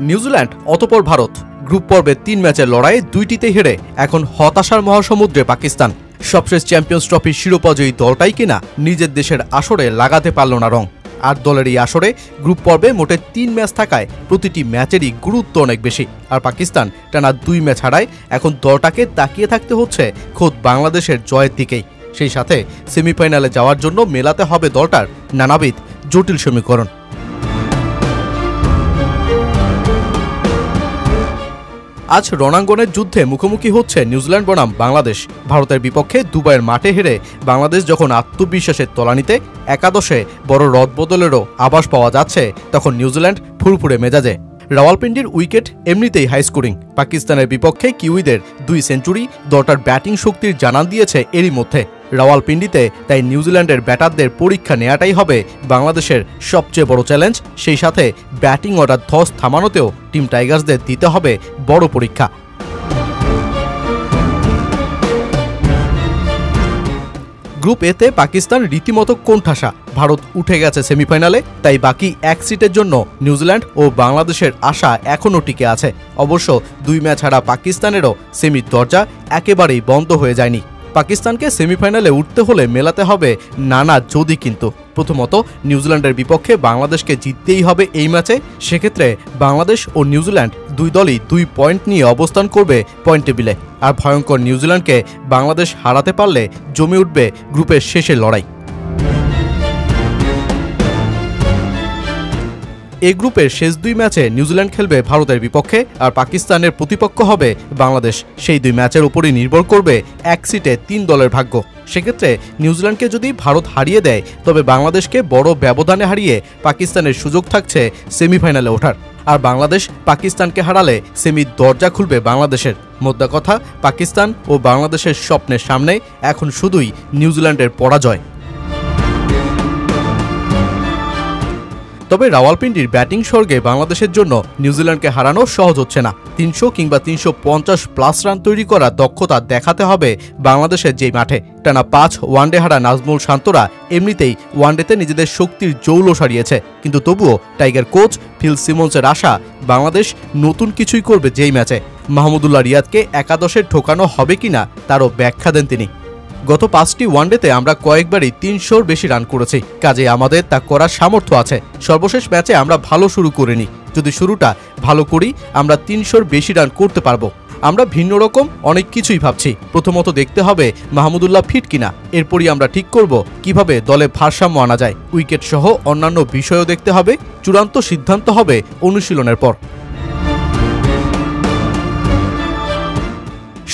New Zealand অতঃপর Bharat. Group পর্বে ৩ ম্যাচের লড়াইয়ে ২টিতে হেরে এখন হতাশার মহাসমুদ্রে পাকিস্তান। সবশেষ চ্যাম্পিয়ন্স ট্রফির শিরোপাজয়ী দলটাই কিনা নিজের দেশের আসরে লাগাতে পারল না রং। আর দলের এই আসরে গ্রুপ পর্বে মোটে ৩ ম্যাচ থাকায় প্রতিটি ম্যাচেরই গুরুত্ব অনেক বেশি। আর পাকিস্তান টানা ২ ম্যাচ হারায় এখন দলটাকে তাকিয়ে থাকতে হচ্ছে খোদ বাংলাদেশের জয়ের দিকেই। সেই সাথে সেমিফাইনালে যাওয়ার জন্য মেলাতে হবে দলটার নানাবিধ জটিল সমীকরণ। আজ রণাঙ্গনের যুদ্ধে মুখোমুখি হচ্ছে নিউজিল্যান্ড বনাম বাংলাদেশ। ভারতের বিপক্ষে দুবাইয়ের মাঠে হেরে বাংলাদেশ যখন আত্মবিশ্বাসের তলানিতে, একাদশে বড় রদবদলেরও আভাস পাওয়া যাচ্ছে, তখন নিউজিল্যান্ড ফুরফুরে মেজাজে। রাওয়ালপিন্ডির উইকেট এমনিতেই হাই স্কোরিং। পাকিস্তানের বিপক্ষে কিউইদের ২ সেঞ্চুরি দলটার ব্যাটিং শক্তির জানান দিয়েছে এরই মধ্যে। রাওয়ালপিন্ডিতে তাই নিউজিল্যান্ডের ব্যাটারদের পরীক্ষা নেওয়াটাই হবে বাংলাদেশের সবচেয়ে বড় চ্যালেঞ্জ। সেই সাথে ব্যাটিং অর্ডার ধস থামানোতেও টিম টাইগার্সদের দিতে হবে বড় পরীক্ষা। গ্রুপ এতে পাকিস্তান রীতিমতো কোণঠাসা। ভারত উঠে গেছে সেমিফাইনালে, তাই বাকি এক সিটের জন্য নিউজিল্যান্ড ও বাংলাদেশের আশা এখনও টিকে আছে। অবশ্য ২ ম্যাচ হারা পাকিস্তানেরও সেমির দরজা একেবারেই বন্ধ হয়ে যায়নি। পাকিস্তানকে সেমিফাইনালে উঠতে হলে মেলাতে হবে নানা যদি কিন্তু। প্রথমত, নিউজিল্যান্ডের বিপক্ষে বাংলাদেশকে জিততেই হবে এই ম্যাচে। সেক্ষেত্রে বাংলাদেশ ও নিউজিল্যান্ড ২ দলই ২ পয়েন্ট নিয়ে অবস্থান করবে পয়েন্ট টেবিলে। আর ভয়ঙ্কর নিউজিল্যান্ডকে বাংলাদেশ হারাতে পারলে জমে উঠবে গ্রুপের শেষের লড়াই। এই গ্রুপের শেষ ২ ম্যাচে নিউজিল্যান্ড খেলবে ভারতের বিপক্ষে, আর পাকিস্তানের প্রতিপক্ষ হবে বাংলাদেশ। সেই ২ ম্যাচের উপরই নির্ভর করবে এক সিটে ৩ দলের ভাগ্য। সেক্ষেত্রে নিউজিল্যান্ডকে যদি ভারত হারিয়ে দেয়, তবে বাংলাদেশকে বড় ব্যবধানে হারিয়ে পাকিস্তানের সুযোগ থাকছে সেমিফাইনালে ওঠার। আর বাংলাদেশ পাকিস্তানকে হারালে সেমির দরজা খুলবে বাংলাদেশের। মোদ্দা কথা, পাকিস্তান ও বাংলাদেশের স্বপ্নের সামনে এখন শুধুই নিউজিল্যান্ডের পরাজয়। তবে রাওয়ালপিন্ডির ব্যাটিং স্বর্গে বাংলাদেশের জন্য নিউজিল্যান্ডকে হারানো সহজ হচ্ছে না। ৩০০ কিংবা ৩৫০+ রান তৈরি করার দক্ষতা দেখাতে হবে বাংলাদেশের যেই মাঠে। টানা ৫ ওয়ানডে হারা নাজমুল শান্তরা এমনিতেই ওয়ানডেতে নিজেদের শক্তির জৌল সারিয়েছে, কিন্তু তবুও টাইগার কোচ ফিল সিমন্সের আশা বাংলাদেশ নতুন কিছুই করবে যেই ম্যাচে। মাহমুদুল্লাহ রিয়াদকে একাদশে ঢোকানো হবে কিনা তারও ব্যাখ্যা দেন তিনি। গত ৫টি ওয়ানডেতে আমরা কয়েকবারই ৩০০-র বেশি রান করেছি, কাজে আমাদের তা করার সামর্থ্য আছে। সর্বশেষ ম্যাচে আমরা ভালো শুরু করিনি। যদি শুরুটা ভালো করি, আমরা ৩০০-র বেশি রান করতে পারবো। আমরা ভিন্ন রকম অনেক কিছুই ভাবছি। প্রথমত দেখতে হবে মাহমুদুল্লাহ ফিট কিনা, এরপরই আমরা ঠিক করব কিভাবে দলে ভারসাম্য আনা যায়। উইকেট সহ অন্যান্য বিষয়ও দেখতে হবে। চূড়ান্ত সিদ্ধান্ত হবে অনুশীলনের পর।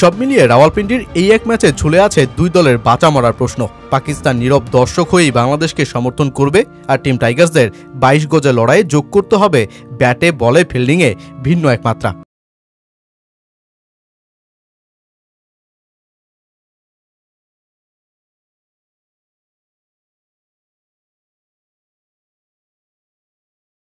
সব মিলিয়ে রাওয়ালপিন্ডির এই এক ম্যাচে ঝুলে আছে ২ দলের বাঁচা মরার প্রশ্ন। পাকিস্তান নীরব দর্শক হয়েই বাংলাদেশকে সমর্থন করবে, আর টিম টাইগার্সদের ২২ গজে লড়াইয়ে যোগ করতে হবে ব্যাটে বলে ফিল্ডিংয়ে ভিন্ন এক মাত্রা।